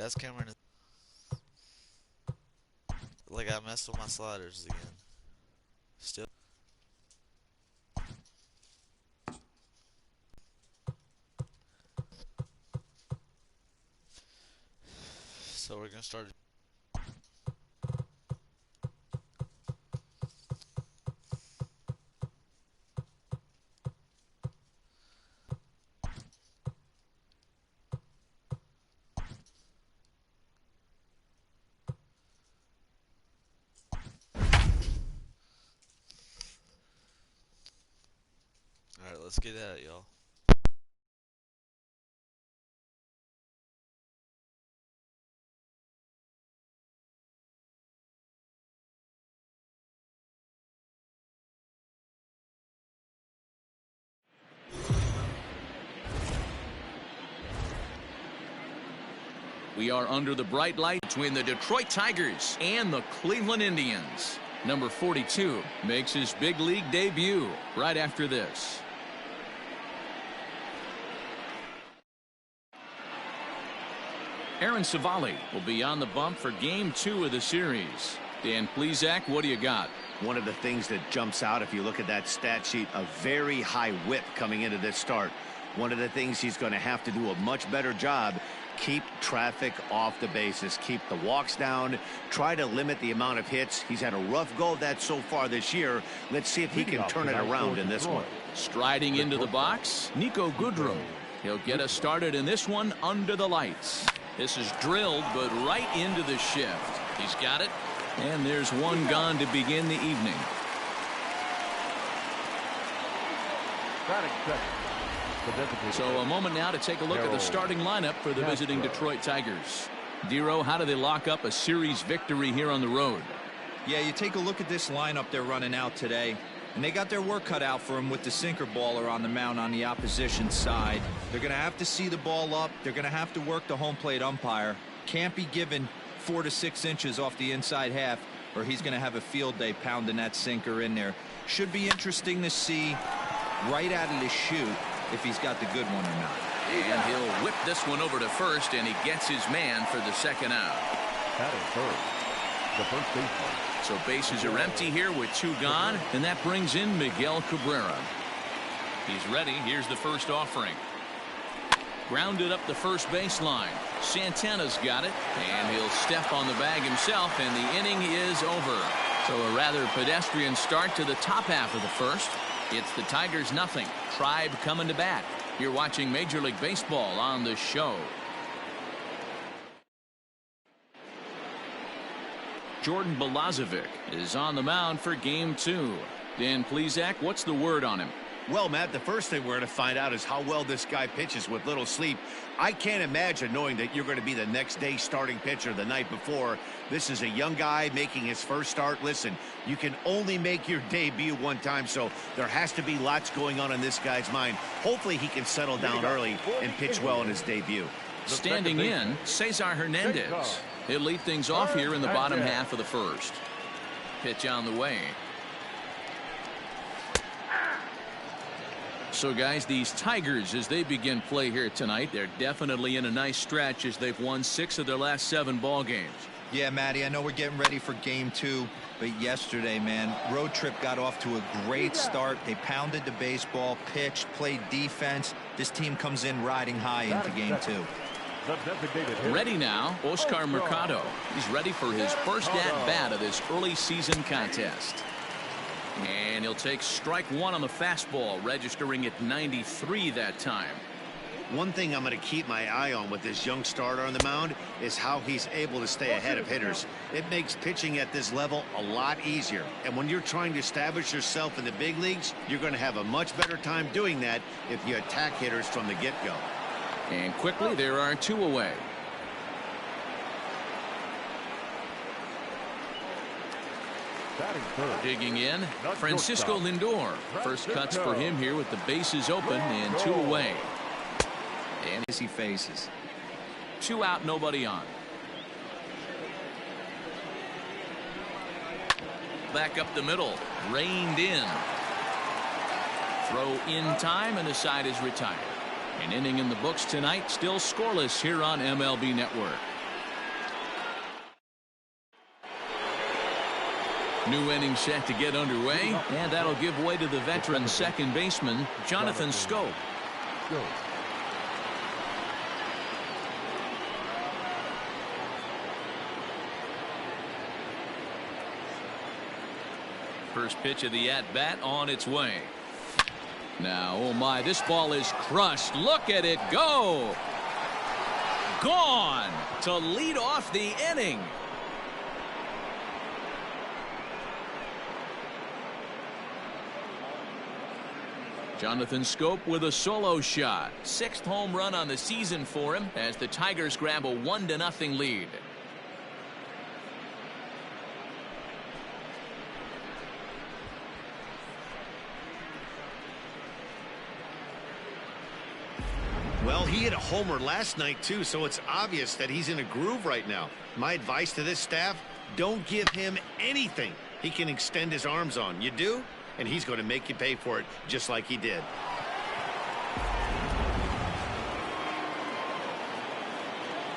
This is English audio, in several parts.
That's Cameron. Like I messed with my sliders again. Still. So we're gonna start. All right, let's get at it, y'all. We are under the bright light between the Detroit Tigers and the Cleveland Indians. Number 42 makes his big league debut right after this. Aaron Savali will be on the bump for game 2 of the series. Dan Plesac, what do you got? One of the things that jumps out if you look at that stat sheet, a very high whip coming into this start. One of the things he's going to have to do a much better job, keep traffic off the bases, keep the walks down, try to limit the amount of hits. He's had a rough go of that so far this year. Let's see if he can turn it around in this one. Striding into the box, Niko Goodrum. He'll get us started in this one under the lights. This is drilled, but right into the shift. He's got it, and there's one gone to begin the evening. So a moment now to take a look at the starting lineup for the visiting Detroit Tigers. Dero, how do they lock up a series victory here on the road? Yeah, you take a look at this lineup they're running out today, and they got their work cut out for them with the sinker baller on the mound on the opposition side. They're going to have to see the ball up. They're going to have to work the home plate umpire. Can't be given 4 to 6 inches off the inside half, or he's going to have a field day pounding that sinker in there. Should be interesting to see right out of the chute if he's got the good one or not. And he'll whip this one over to first, and he gets his man for the second out. That is third. The first baseman. So bases are empty here with 2 gone, and that brings in Miguel Cabrera. He's ready. Here's the first offering. Grounded up the first baseline. Santana's got it, and he'll step on the bag himself, and the inning is over. So a rather pedestrian start to the top half of the first. It's the Tigers nothing. Tribe coming to bat. You're watching Major League Baseball on the show. Jordan Balazovic is on the mound for game 2. Dan Plesac, what's the word on him? Well, Matt, the first thing we're going to find out is how well this guy pitches with little sleep. I can't imagine knowing that you're going to be the next day starting pitcher the night before. This is a young guy making his first start. Listen, you can only make your debut one time, so there has to be lots going on in this guy's mind. Hopefully he can settle down early and pitch well in his debut. Standing in, Cesar Hernandez. He'll lead things off here in the bottom half of the first. Pitch on the way. So, guys, these Tigers, as they begin play here tonight, they're definitely in a nice stretch as they've won 6 of their last 7 ball games. Yeah, Matty, I know we're getting ready for game 2, but yesterday, man, road trip got off to a great start. They pounded the baseball, pitched, played defense. This team comes in riding high into game 2. Ready now, Oscar Mercado. He's ready for his first at-bat of this early season contest. And he'll take strike 1 on the fastball, registering at 93 that time. One thing I'm going to keep my eye on with this young starter on the mound is how he's able to stay ahead of hitters. It makes pitching at this level a lot easier. And when you're trying to establish yourself in the big leagues, you're going to have a much better time doing that if you attack hitters from the get-go. And quickly, there are 2 away. Digging in, Francisco Lindor. First cuts for him here with the bases open and 2 away. And as he faces. 2 out, nobody on. Back up the middle, reined in. Throw in time, and the side is retired. An inning in the books tonight, still scoreless here on MLB Network. New inning set to get underway, and that'll give way to the veteran second baseman, Jonathan Schoop. Go. First pitch of the at-bat on its way. Now, oh my, this ball is crushed. Look at it go. Gone to lead off the inning. Jonathan Schoop with a solo shot. 6th home run on the season for him as the Tigers grab a 1-0 lead. Well, he hit a homer last night, too, so it's obvious that he's in a groove right now. My advice to this staff, don't give him anything he can extend his arms on. You do, and he's going to make you pay for it, just like he did.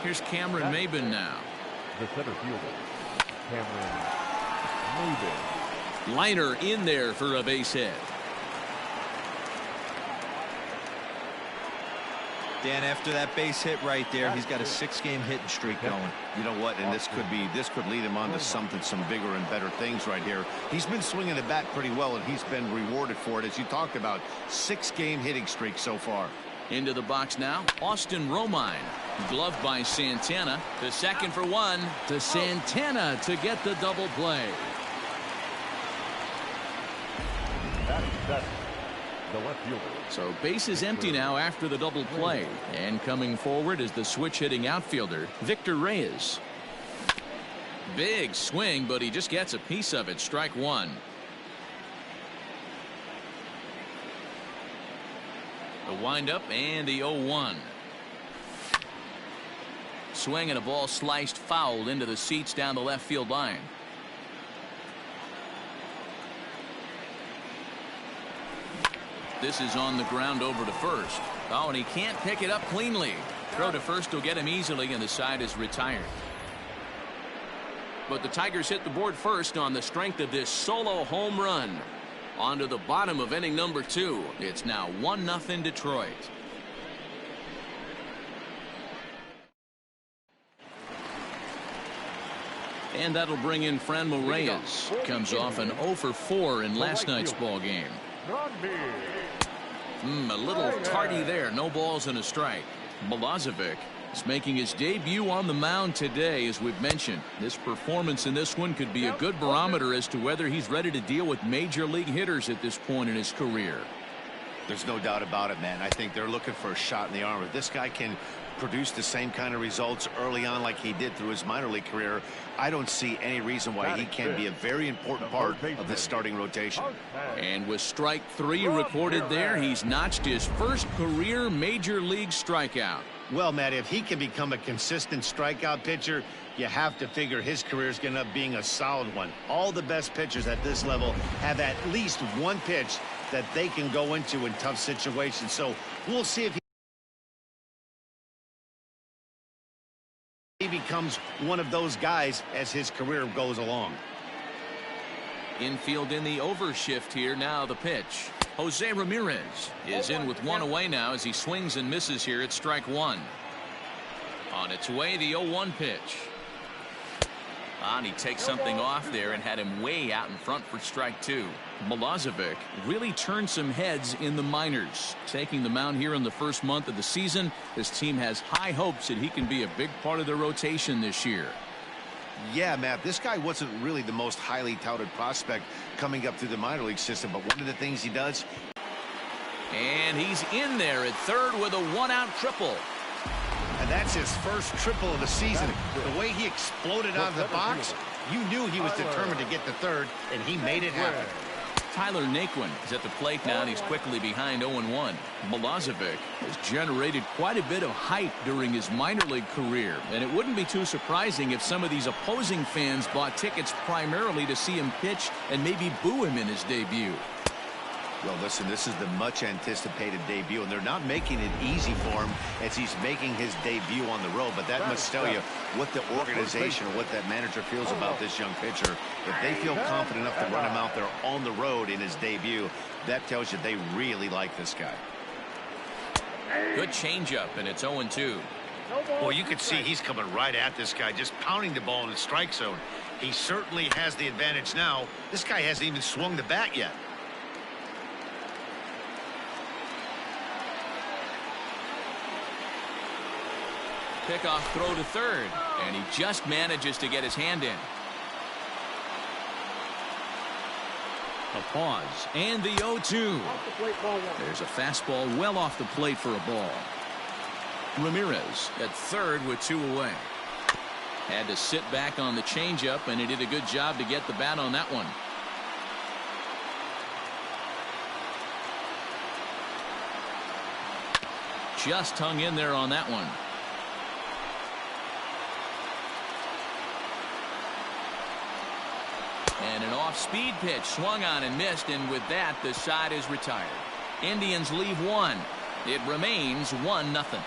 Here's Cameron Maybin now. The center fielder, Cameron Maybin. Liner in there for a base hit. Dan, after that base hit right there, he's got a 6-game hitting streak going. You know what? And this could lead him on to some bigger and better things right here. He's been swinging the bat pretty well, and he's been rewarded for it, as you talked about. 6-game hitting streak so far. Into the box now, Austin Romine. Gloved by Santana. To second for one. To Santana to get the double play. The left fielder. So base is empty now after the double play. And coming forward is the switch hitting outfielder, Victor Reyes. Big swing, but he just gets a piece of it. Strike one. The windup and the 0-1. Swing and a ball sliced foul into the seats down the left field line. This is on the ground over to first. Oh, and he can't pick it up cleanly. Throw to first will get him easily, and the side is retired. But the Tigers hit the board first on the strength of this solo home run. On to the bottom of inning number 2. It's now 1-0 Detroit. And that'll bring in Franmil Reyes. Comes off an 0 for 4 in last night's ball game. A little tardy there. No balls and a strike. Milojevic is making his debut on the mound today, as we've mentioned. This performance in this one could be a good barometer as to whether he's ready to deal with major league hitters at this point in his career. There's no doubt about it, man. I think they're looking for a shot in the arm. If this guy can produce the same kind of results early on like he did through his minor league career, I don't see any reason why he can't be a very important part of the starting rotation. And with strike 3 recorded there, he's notched his first career major league strikeout. Well, Matt, if he can become a consistent strikeout pitcher, you have to figure his career is going to end up being a solid one. All the best pitchers at this level have at least one pitch that they can go into in tough situations. So we'll see if he becomes one of those guys as his career goes along. Infield in the overshift here. Now the pitch. Jose Ramirez is in with one away now as he swings and misses here at strike 1. On its way, the 0-1 pitch. And he takes something off there and had him way out in front for strike 2. Milojevic really turned some heads in the minors. Taking the mound here in the first month of the season, this team has high hopes that he can be a big part of their rotation this year. Yeah, Matt, this guy wasn't really the most highly touted prospect coming up through the minor league system, but one of the things he does. And he's in there at third with a 1-out triple. And that's his first triple of the season. The way he exploded out of the box, you knew he was determined to get to third, and he made it happen. Tyler Naquin is at the plate now, and he's quickly behind 0-1. Milojevic has generated quite a bit of hype during his minor league career, and it wouldn't be too surprising if some of these opposing fans bought tickets primarily to see him pitch and maybe boo him in his debut. Well, listen, this is the much-anticipated debut, and they're not making it easy for him as he's making his debut on the road. But that must tell you what the organization or what that manager feels about this young pitcher. If they feel confident enough to run him out there on the road in his debut, that tells you they really like this guy. Good changeup, and it's 0-2. Well, you can see he's coming right at this guy, just pounding the ball in the strike zone. He certainly has the advantage now. This guy hasn't even swung the bat yet. Pickoff throw to third, and he just manages to get his hand in. A pause, and the 0-2. There's a fastball well off the plate for a ball. Ramirez at third with 2 away. Had to sit back on the changeup, and he did a good job to get the bat on that one. Just hung in there on that one. And an off-speed pitch swung on and missed, and with that, the side is retired. Indians leave 1. It remains 1-0.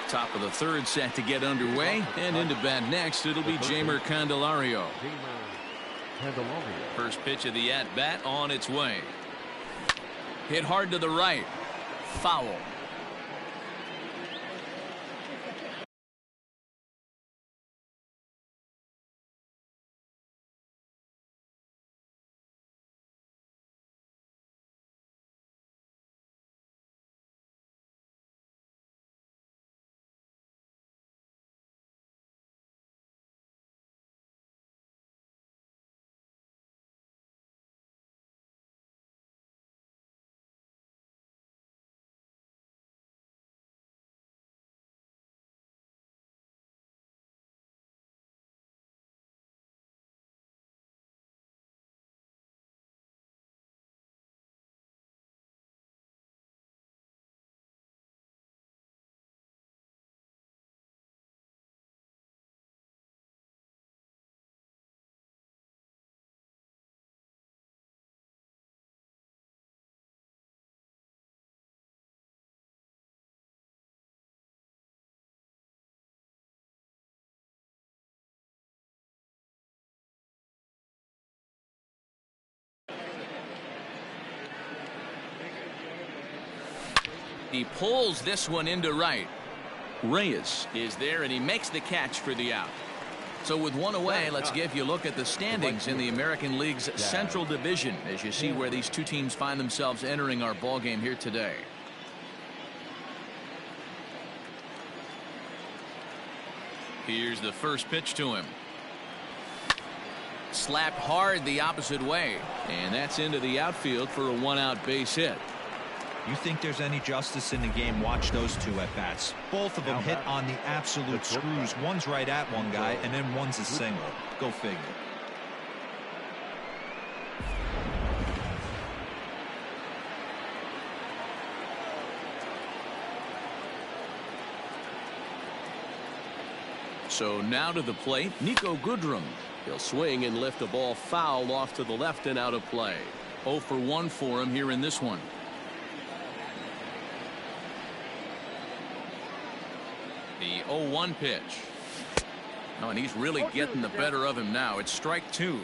Top of the third set to get underway, and into bat next, it'll be Jeimer Candelario. First pitch of the at-bat on its way. Hit hard to the right. Foul. He pulls this one into right. Reyes is there, and he makes the catch for the out. So with 1 away, let's give you a look at the standings in the American League's Central Division as you see where these two teams find themselves entering our ball game here today. Here's the first pitch to him. Slapped hard the opposite way, and that's into the outfield for a 1-out base hit. You think there's any justice in the game? Watch those 2 at bats. Both of them hit on the absolute screws. One's right at one guy, and then one's a single. Go figure. So now to the plate, Niko Goodrum. He'll swing and lift a ball foul off to the left and out of play. 0 for 1 for him here in this one. The 0-1 pitch. Oh, and he's really getting the better of him now. It's strike 2.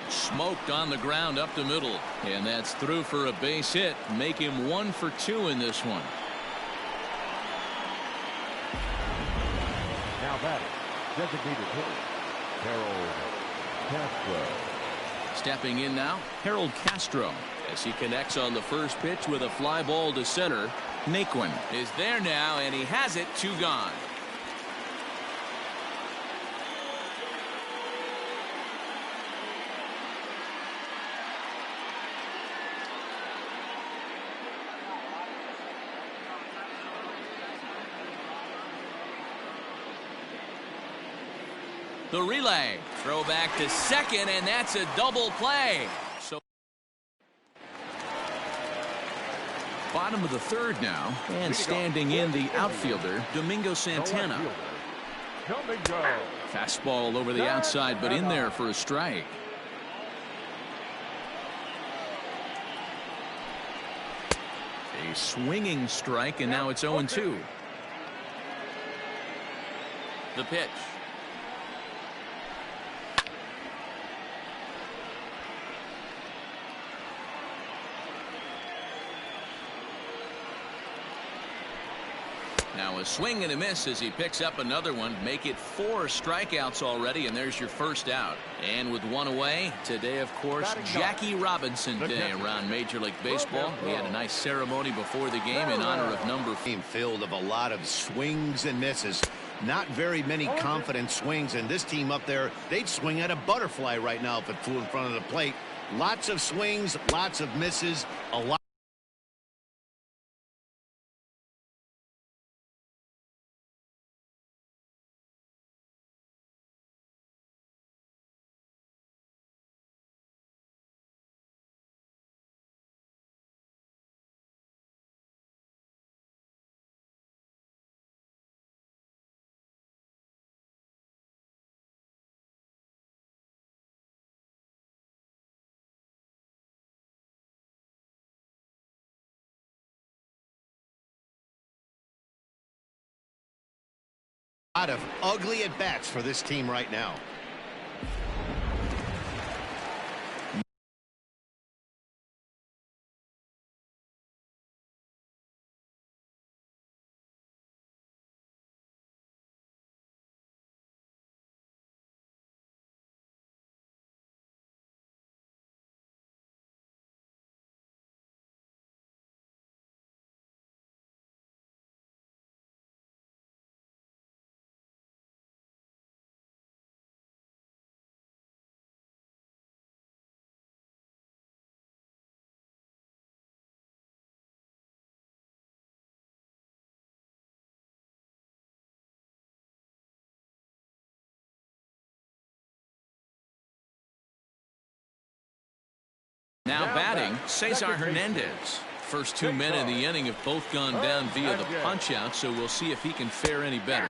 Smoked on the ground up the middle, and that's through for a base hit. Make him 1 for 2 in this one. Now batting, designated hitter, Harold Castro. Stepping in now, Harold Castro, as he connects on the first pitch with a fly ball to center. Naquin is there now, and he has it. 2 gone. The relay. Throw back to second, and that's a double play. So Bottom of the third now, and standing in the outfielder, Domingo Santana. Fastball over the outside, but in there for a strike. A swinging strike, and now it's 0-2. The pitch. Now a swing and a miss as he picks up another one. Make it 4 strikeouts already, and there's your first out. And with one away, today, of course, Jackie Robinson Day around Major League Baseball. We had a nice ceremony before the game in honor of number 4. Filled of a lot of swings and misses. Not very many confident swings, and this team up there, they'd swing at a butterfly right now if it flew in front of the plate. Lots of swings, lots of misses, a lot. A lot of ugly at-bats for this team right now. Now batting, Cesar Hernandez. First 2 men in the inning have both gone down via the punch-out, so we'll see if he can fare any better.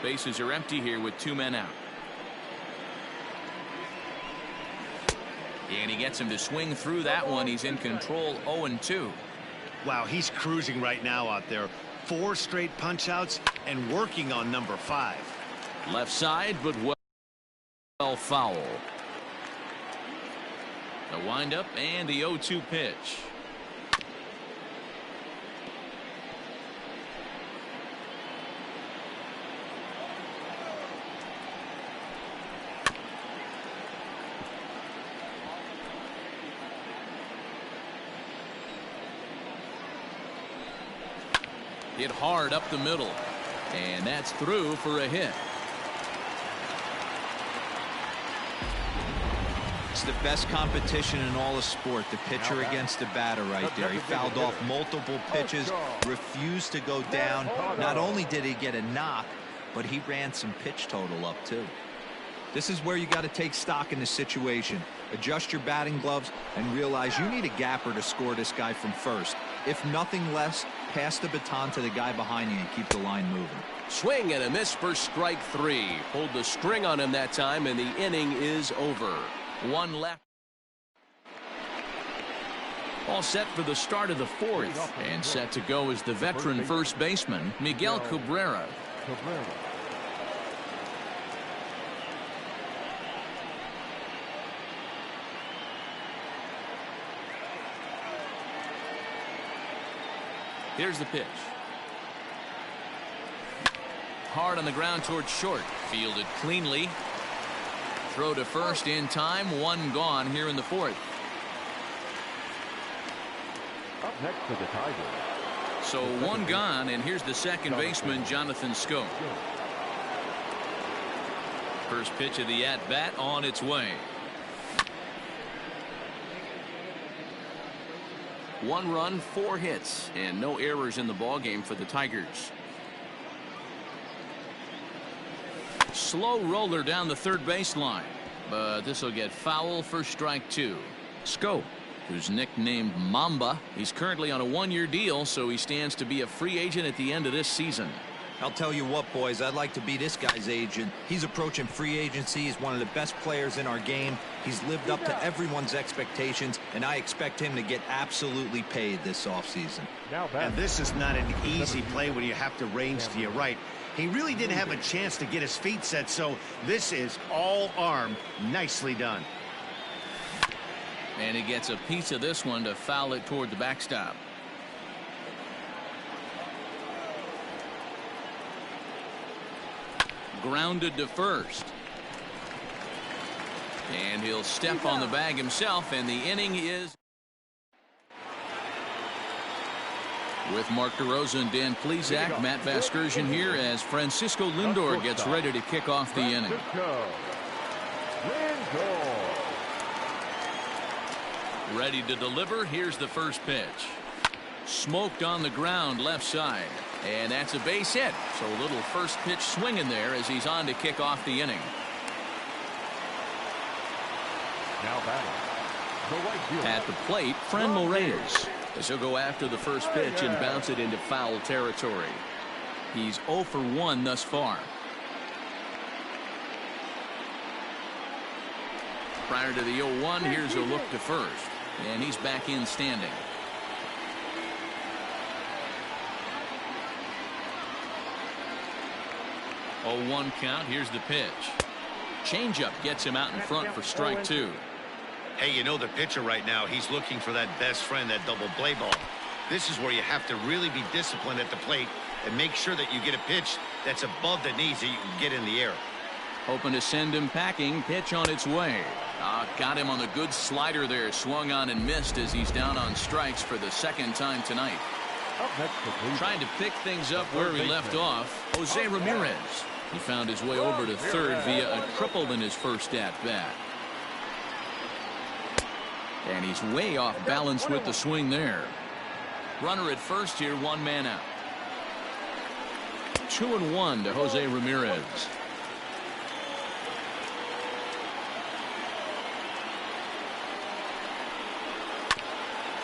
Bases are empty here with 2 men out. And he gets him to swing through that one. He's in control, 0-2. Wow, he's cruising right now out there. 4 straight punch-outs and working on number 5. Left side, but well foul. The windup and the 0-2 pitch. Hit hard up the middle, and that's through for a hit. It's the best competition in all of sport, the pitcher against the batter right there. He fouled off multiple pitches, refused to go down. Not only did he get a knock, but he ran some pitch total up too. This is where you got to take stock in the situation. Adjust your batting gloves and realize you need a gapper to score this guy from first. If nothing less, pass the baton to the guy behind you and keep the line moving. Swing and a miss for strike 3. Pulled the string on him that time, and the inning is over. 1 left. All set for the start of the 4th, and set to go is the veteran first baseman, Miguel Cabrera. Here's the pitch. Hard on the ground towards short. Fielded cleanly. Throw to first in time. 1 gone here in the 4th. Up next for the Tigers. So 1 gone, and here's the second baseman, Jonathan Schoop. First pitch of the at-bat on its way. 1 run, 4 hits, and no errors in the ballgame for the Tigers. Slow roller down the third baseline, but this will get foul for strike two. Schoop, who's nicknamed Mamba, he's currently on a one-year deal, so he stands to be a free agent at the end of this season. I'll tell you what, boys, I'd like to be this guy's agent. He's approaching free agency. He's one of the best players in our game. He's lived up to everyone's expectations, and I expect him to get absolutely paid this offseason. And this is not an easy play when you have to range to your right. He really didn't have a chance to get his feet set, so this is all arm. Nicely done. And he gets a piece of this one to foul it toward the backstop. Grounded to first. And he'll step on the bag himself, and the inning is with Mark DeRosa and Dan Plesac. Matt Vasgersian here as Francisco Lindor gets ready to kick off the inning. Ready to deliver. Here's the first pitch. Smoked on the ground left side. And that's a base hit. So a little first pitch swing in there as he's on to kick off the inning. Now batting. At the plate, Franmil Reyes, as he'll go after the first pitch and bounce it into foul territory. He's 0 for 1 thus far. Prior to the 0-1, here's a look to first. And he's back in standing. 0-1 count. Here's the pitch. Changeup gets him out in front for strike two. Hey, you know the pitcher right now, he's looking for that best friend, that double play ball. This is where you have to really be disciplined at the plate and make sure that you get a pitch that's above the knees that you can get in the air. Hoping to send him packing. Pitch on its way. Got him on the good slider there. Swung on and missed as he's down on strikes for the second time tonight. Trying to pick things up where he left off, Jose Ramirez. He found his way over to third via a triple in his first at-bat. And he's way off balance with the swing there. Runner at first here, one man out. 2-1 to Jose Ramirez.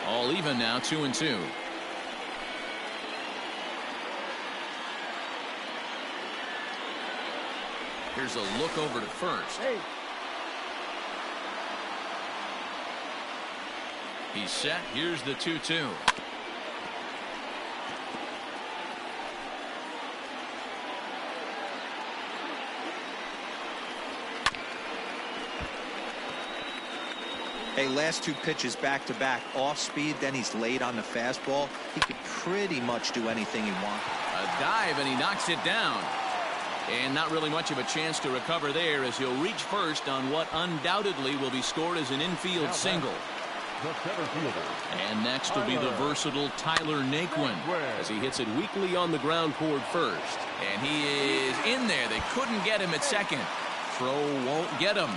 All even now, 2-2. Here's a look over to first. He's set. Here's the 2-2. Hey, last two pitches back to back, off speed, then he's late on the fastball. He could pretty much do anything he wants. A dive, and he knocks it down. And not really much of a chance to recover there as he'll reach first on what undoubtedly will be scored as an infield single. And next will be the versatile Tyler Naquin as he hits it weakly on the ground toward first. And he is in there. They couldn't get him at second. Throw won't get him.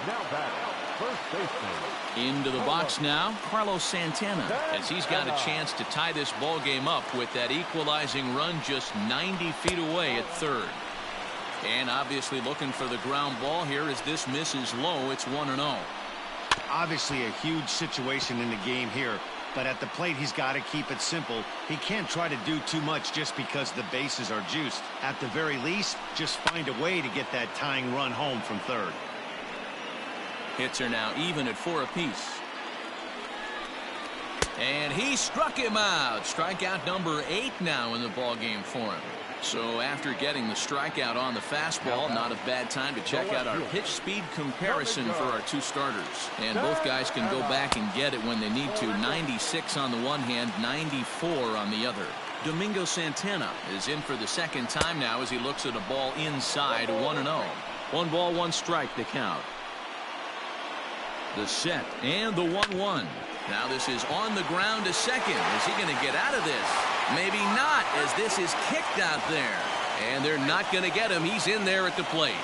Now batting, first baseman. Into the box now, Carlos Santana, as he's got a chance to tie this ball game up with that equalizing run just 90 feet away at third. And obviously looking for the ground ball here as this misses low. It's 1-0. Obviously a huge situation in the game here, but at the plate he's got to keep it simple. He can't try to do too much just because the bases are juiced. At the very least, just find a way to get that tying run home from third. Hits are now even at 4 apiece. And he struck him out. Strikeout number 8 now in the ball game for him. So after getting the strikeout on the fastball, not a bad time to check out our pitch speed comparison for our two starters. And both guys can go back and get it when they need to. 96 on the one hand, 94 on the other. Domingo Santana is in for the second time now as he looks at a ball inside. 1-0. 1 ball, 1 strike to count. The set and the 1-1. Now this is on the ground to second. Is he going to get out of this? Maybe not, as this is kicked out there. And they're not going to get him. He's in there at the plate.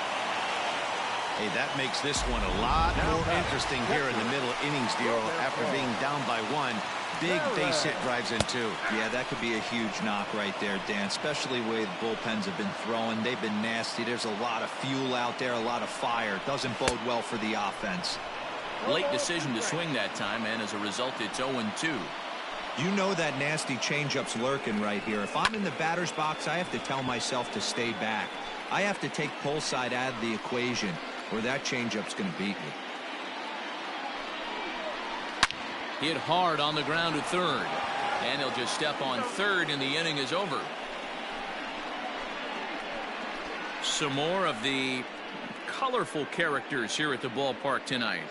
Hey, that makes this one a lot more interesting here in the middle innings, Dero. After being down by 1, big base hit drives in, too. Yeah, that could be a huge knock right there, Dan, especially the way the bullpens have been throwing. They've been nasty. There's a lot of fuel out there, a lot of fire. Doesn't bode well for the offense. Late decision to swing that time, and as a result, it's 0-2. You know that nasty changeup's lurking right here. If I'm in the batter's box, I have to tell myself to stay back. I have to take pull side out of the equation, or that changeup's going to beat me. Hit hard on the ground to third, and he'll just step on third, and the inning is over. Some more of the colorful characters here at the ballpark tonight.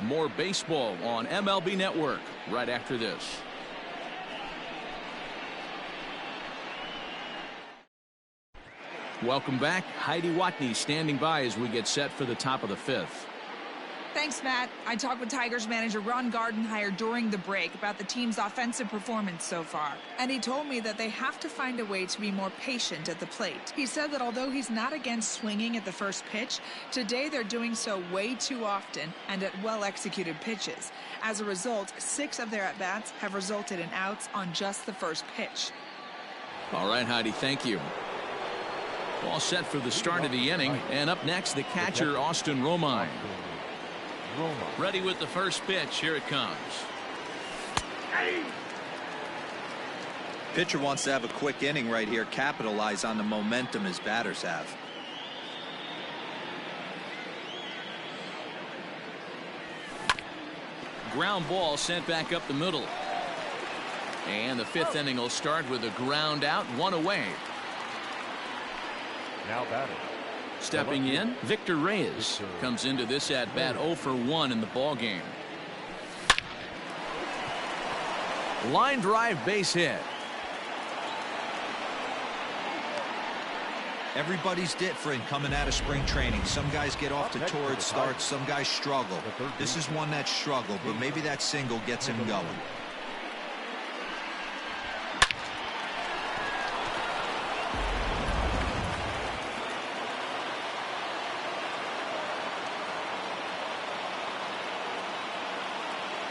More baseball on MLB Network right after this. Welcome back. Heidi Watney standing by as we get set for the top of the fifth. Thanks, Matt. I talked with Tigers manager Ron Gardenhire during the break about the team's offensive performance so far. And he told me that they have to find a way to be more patient at the plate. He said that although he's not against swinging at the first pitch, today they're doing so way too often and at well-executed pitches. As a result, 6 of their at-bats have resulted in outs on just the first pitch. All right, Heidi, thank you. All set for the start of the inning, and up next, the catcher, Austin Romine. Ready with the first pitch. Here it comes. Pitcher wants to have a quick inning right here, capitalize on the momentum his batters have. Ground ball sent back up the middle. And the fifth inning will start with a ground out, 1 away. Now batting. Stepping in, Victor Reyes comes into this at bat 0 for 1 in the ball game. Line drive, base hit. Everybody's different coming out of spring training. Some guys get off to torrid starts, some guys struggle. This is one that struggled, but maybe that single gets him going.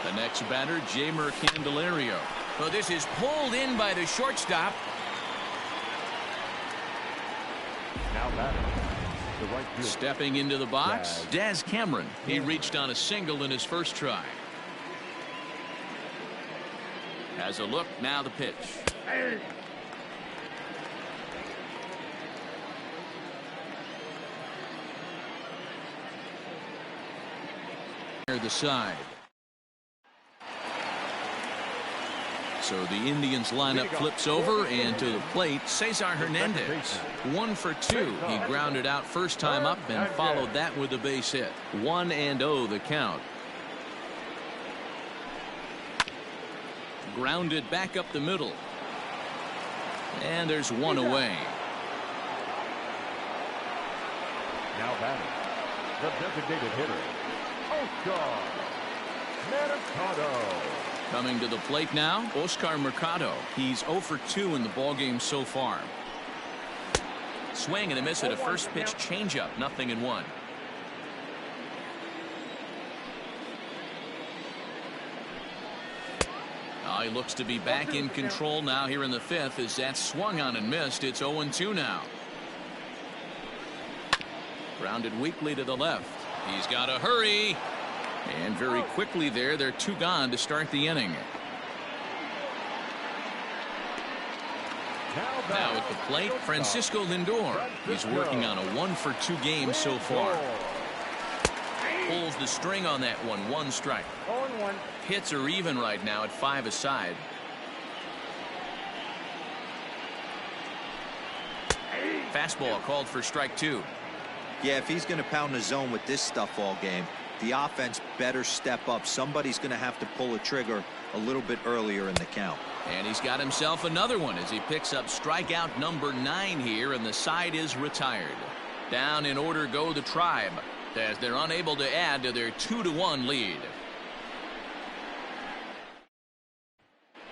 The next batter, Jeimer Candelario. So this is pulled in by the shortstop. Now batting. The right fielder. Stepping into the box, Daz Cameron. He reached on a single in his first try. Has a look, now the pitch. Near the side. So the Indians lineup flips over, and to the plate, Cesar Hernandez. 1 for 2. He grounded out first time up and followed that with a base hit. 1-0 the count. Grounded back up the middle. And there's 1 away. Now batting. The designated hitter, Oscar Mercado. Coming to the plate now, Oscar Mercado. He's 0 for 2 in the ballgame so far. Swing and a miss at a first pitch changeup, 0-1. He looks to be back in control now here in the fifth as that swung on and missed. It's 0-2 now. Grounded weakly to the left. He's got to hurry. And very quickly there, they're 2 gone to start the inning. Now at the plate, Francisco Lindor. He's working on a 1 for 2 game so far. Pulls the string on that one, 1 strike. Hits are even right now at 5 aside. Fastball called for strike 2. Yeah, if he's going to pound the zone with this stuff all game, the offense better step up. Somebody's going to have to pull a trigger a little bit earlier in the count. And he's got himself another one as he picks up strikeout number 9 here, and the side is retired. Down in order go the Tribe as they're unable to add to their 2-1 lead.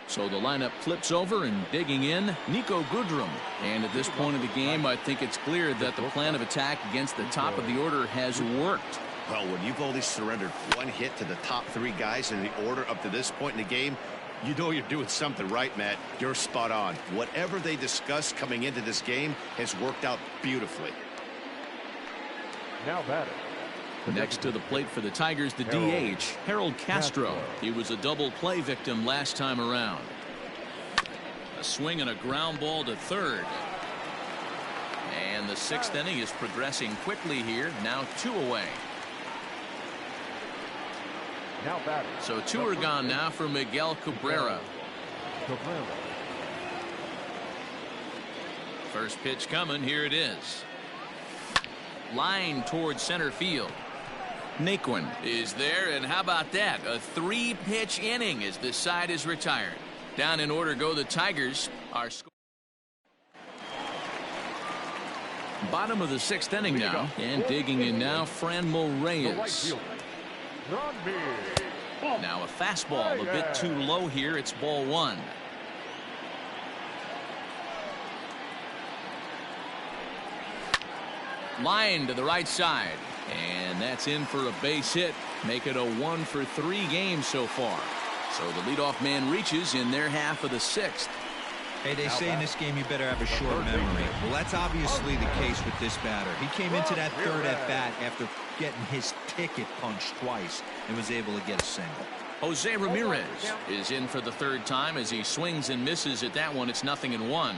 So the lineup flips over, and digging in, Niko Goodrum. And at this point of the game, I think it's clear that the plan of attack against the top of the order has worked. Well, when you've only surrendered 1 hit to the top 3 guys in the order up to this point in the game, You know you're doing something right, Matt. You're spot on. Whatever they discussed coming into this game has worked out beautifully. Now batting. Next to the plate for the Tigers, the DH, Harold Castro. He was a double play victim last time around. A swing and a ground ball to third. And the 6th inning is progressing quickly here. Now 2 away. Now batting. So 2 are gone now for Miguel Cabrera. First pitch coming. Here it is. Line towards center field. Naquin is there, and how about that? A 3-pitch inning as this side is retired. Down in order go the Tigers. Our score. Bottom of the 6th inning now, and digging in now, Franmil Reyes. Now a fastball a bit too low here. It's ball 1. Line to the right side, and that's in for a base hit. Make it a 1-for-3 game so far. So the leadoff man reaches in their half of the 6th. Hey, they say in this game you better have a short memory. Well, that's obviously the case with this batter. He came into that 3rd at bat after getting his ticket punched twice and was able to get a single. Jose Ramirez is in for the 3rd time as he swings and misses at that one. It's 0-1.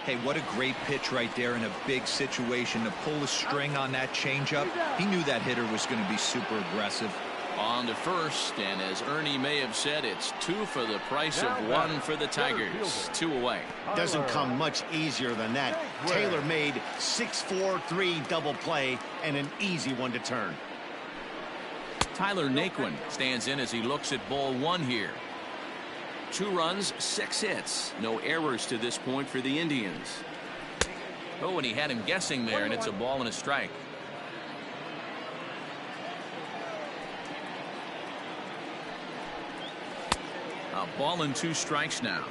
Hey, what a great pitch right there in a big situation to pull the string on that changeup. He knew that hitter was going to be super aggressive. On to first, and as Ernie may have said, it's 2 for the price of 1 for the Tigers. 2 away. Doesn't come much easier than that. Taylor made 6-4-3 double play and an easy one to turn. Tyler Naquin stands in as he looks at ball 1 here. 2 runs, 6 hits. No errors to this point for the Indians. Oh, and he had him guessing there, and it's a ball and a strike. A ball and 2 strikes now.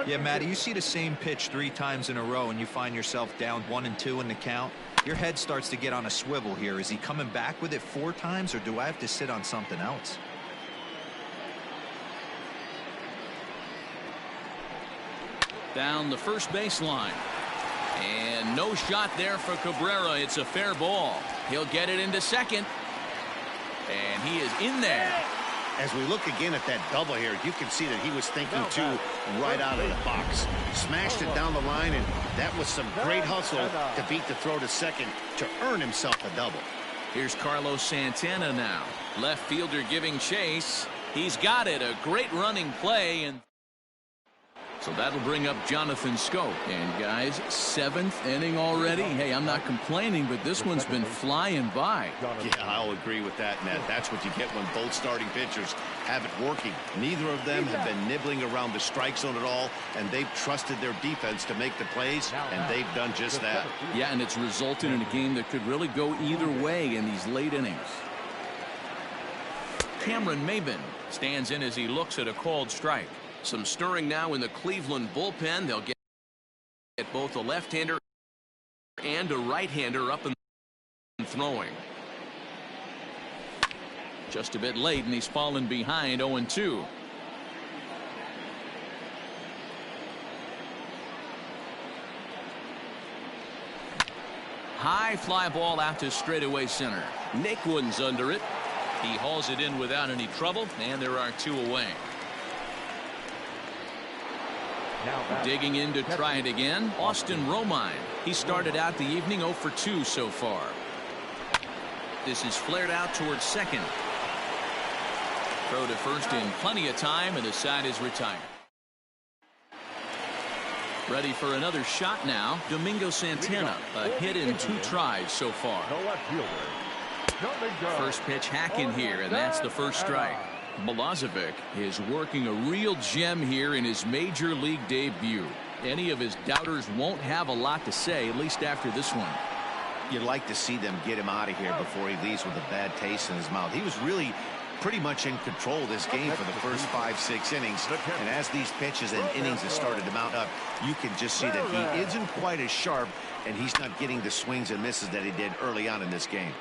Yeah, Matty, you see the same pitch 3 times in a row and you find yourself down 1-2 in the count. Your head starts to get on a swivel here. Is he coming back with it 4 times, or do I have to sit on something else? Down the first baseline. And no shot there for Cabrera. It's a fair ball. He'll get it into second. And he is in there. As we look again at that double here, you can see that he was thinking too right out of the box. Smashed it down the line, and that was some great hustle to beat the throw to second to earn himself a double. Here's Carlos Santana now. Left fielder giving chase. He's got it. A great running play, and so that'll bring up Jonathan Schoop. And guys, 7th inning already. Hey, I'm not complaining, but this one's been flying by. Yeah, I'll agree with that, Matt. That's what you get when both starting pitchers have it working. Neither of them have been nibbling around the strike zone at all, and they've trusted their defense to make the plays, and they've done just that. Yeah, and it's resulted in a game that could really go either way in these late innings. Cameron Maybin stands in as he looks at a called strike. Some stirring now in the Cleveland bullpen. They'll get both a left-hander and a right-hander up and throwing. Just a bit late, and he's fallen behind 0-2. High fly ball out to straightaway center. Naquin's under it. He hauls it in without any trouble, and there are 2 away. Digging in to try it again, Austin Romine. He started out the evening 0 for 2 so far. This is flared out towards second. Throw to first in plenty of time, and the side is retired. Ready for another shot now. Domingo Santana, a hit in 2 tries so far. First pitch hack in here, and that's the first strike. Milojevic is working a real gem here in his major league debut. Any of his doubters won't have a lot to say, at least after this one. You'd like to see them get him out of here before he leaves with a bad taste in his mouth. He was really pretty much in control of this game for the first 5-6 innings. And as these pitches and innings have started to mount up, you can just see that he isn't quite as sharp, and he's not getting the swings and misses that he did early on in this game.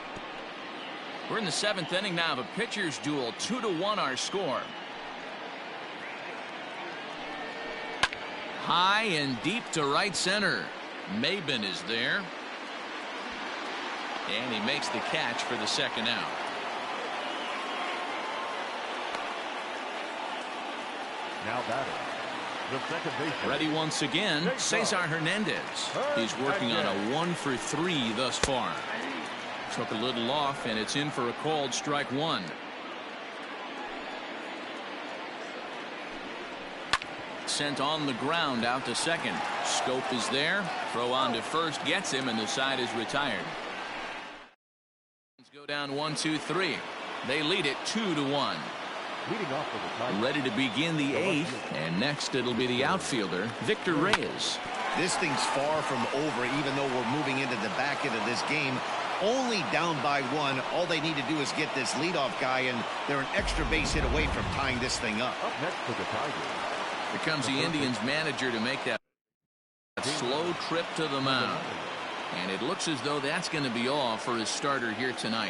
We're in the 7th inning now of a pitcher's duel. 2-1 our score. High and deep to right center. Maben is there. And he makes the catch for the second out. Now batting, the second baseman. Ready once again, Cesar Hernandez. He's working on a 1-for-3 thus far. Took a little off, and it's in for a called strike one. Sent on the ground out to second. Scope is there. Throw on to first gets him, and the side is retired. Go down 1-2-3. They lead it 2-1. Leading off for the Tigers. Ready to begin the eighth, and next it'll be the outfielder, Victor Reyes. This thing's far from over, even though we're moving into the back end of this game. Only down by one. All they need to do is get this leadoff guy, and they're an extra base hit away from tying this thing up. Up next for the Tigers. Here comes the Indians manager to make that slow trip to the mound. And it looks as though that's going to be all for his starter here tonight.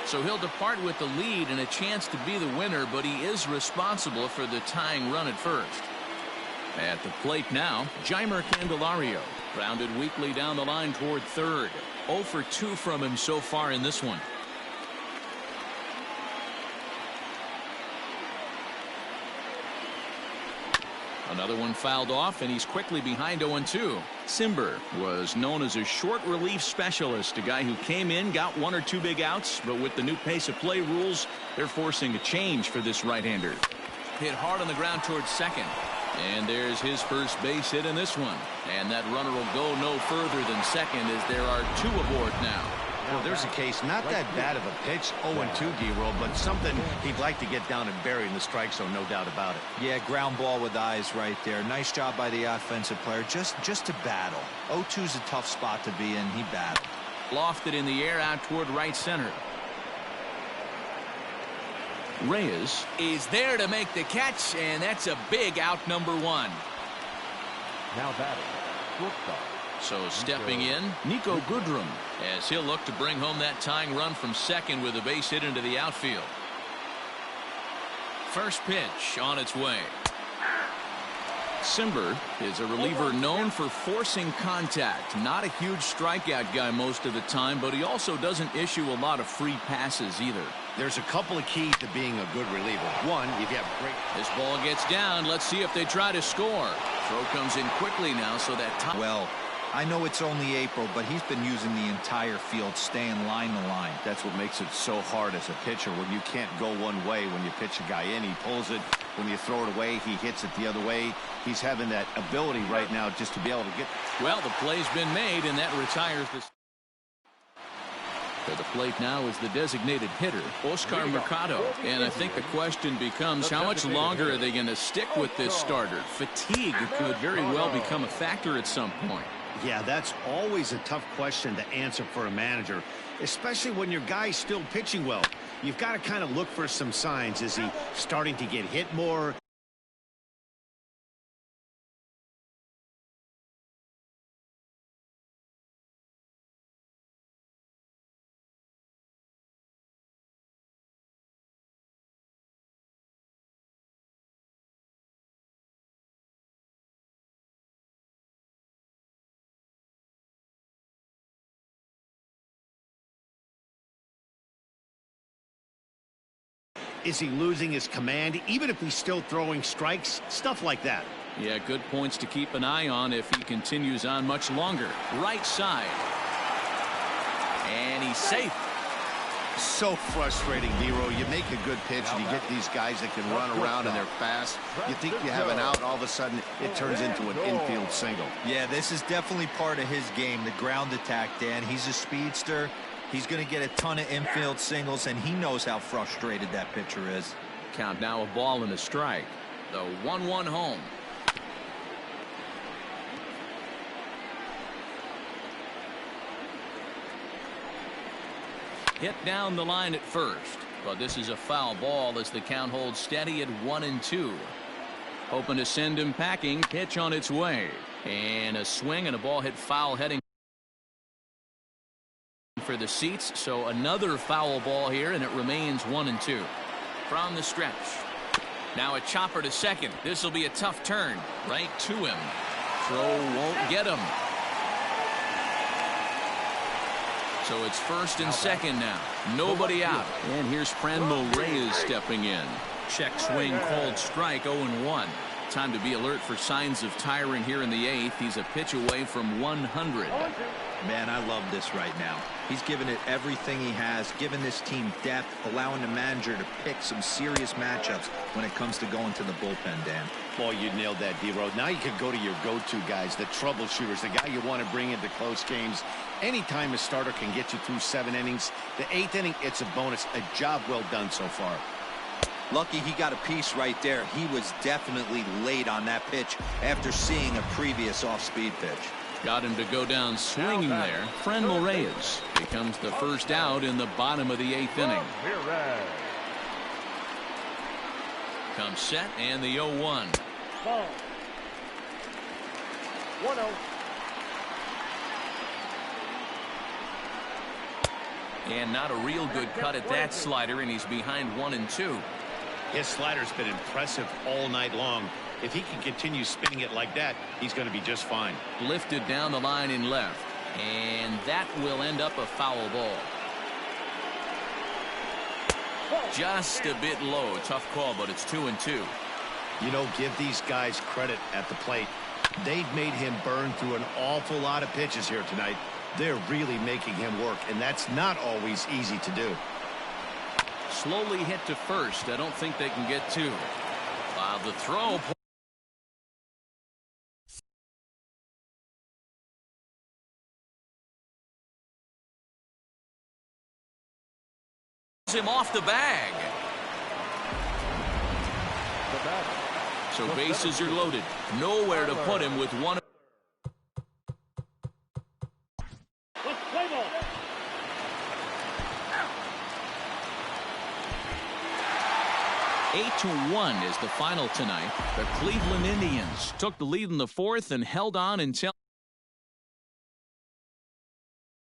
So he'll depart with the lead and a chance to be the winner, but he is responsible for the tying run at first. At the plate now, Jeimer Candelario. Grounded weakly down the line toward third. 0 for 2 from him so far in this one. Another one fouled off, and he's quickly behind 0-2. Simber was known as a short relief specialist, a guy who came in, got 1 or 2 big outs, but with the new pace of play rules, they're forcing a change for this right-hander. Hit hard on the ground towards second. And there's his first base hit in this one. And that runner will go no further than second as there are 2 aboard now. Well, there's a case, not that bad of a pitch, 0-2, D-Roll, but something he'd like to get down and bury in the strike zone, no doubt about it. Yeah, ground ball with eyes right there. Nice job by the offensive player just to battle. 0-2's a tough spot to be in. He battled. Lofted in the air out toward right center. Reyes is there to make the catch, and that's a big out, number 1. Now batting, shortstop. So stepping in, Nico Goodrum, as he'll look to bring home that tying run from second with a base hit into the outfield. First pitch on its way. Simber is a reliever known for forcing contact. Not a huge strikeout guy most of the time, but he also doesn't issue a lot of free passes either. There's a couple of keys to being a good reliever. One, if you have great... This ball gets down. Let's see if they try to score. Throw comes in quickly now, so that time... Well, I know it's only April, but he's been using the entire field, staying line to line. That's what makes it so hard as a pitcher when you can't go one way. When you pitch a guy in, he pulls it. When you throw it away, he hits it the other way. He's having that ability right now just to be able to get... Well, the play's been made, and that retires this. To the plate now is the designated hitter, Oscar Mercado. And I think the question becomes, how much longer are they going to stick with this starter? Fatigue could very well become a factor at some point. Yeah, that's always a tough question to answer for a manager, especially when your guy's still pitching well. You've got to kind of look for some signs. Is he starting to get hit more? Is he losing his command, even if he's still throwing strikes? Stuff like that. Yeah, good points to keep an eye on if he continues on much longer. Right side. And he's safe. So frustrating, Nero. You make a good pitch and you get these guys that can run around and they're fast. You think you have an out, all of a sudden it turns into an infield single. Yeah, this is definitely part of his game, the ground attack, Dan. He's a speedster. He's going to get a ton of infield singles, and he knows how frustrated that pitcher is. Count now, a ball and a strike. The 1-1 home. Hit down the line at first, but this is a foul ball as the count holds steady at 1-2. Hoping to send him packing. Pitch on its way. And a swing and a ball hit foul heading for the seats, so another foul ball here, and it remains 1-2. From the stretch, Now a chopper to second. This will be a tough turn. Right to him. Throw won't get him. So it's first and second now. Nobody out. And here's Franmil Reyes stepping in. Check swing called strike, 0-1. Time to be alert for signs of tiring here in the 8th. He's a pitch away from 100. Man, I love this right now. He's given it everything he has, given this team depth, allowing the manager to pick some serious matchups when it comes to going to the bullpen, Dan. Boy, you nailed that, D-Road. Now you can go to your go-to guys, the troubleshooters, the guy you want to bring into close games. Anytime a starter can get you through 7 innings, the 8th inning, it's a bonus. A job well done so far. Lucky he got a piece right there. He was definitely late on that pitch after seeing a previous off-speed pitch. Got him to go down swinging there. Franmil Reyes becomes the first out in the bottom of the 8th inning. Comes set and the 0-1. 1-0. And not a real good cut at that slider, and he's behind 1-2. His slider's been impressive all night long. If he can continue spinning it like that, he's going to be just fine. Lifted down the line in left, and that will end up a foul ball. Just a bit low. Tough call, but it's 2-2. You know, give these guys credit at the plate. They've made him burn through an awful lot of pitches here tonight. They're really making him work, and that's not always easy to do. Slowly hit to first. I don't think they can get 2. The throw. Him off the bag. So bases are loaded. Nowhere to put him with 1. 8-1 is the final tonight. The Cleveland Indians took the lead in the 4th and held on until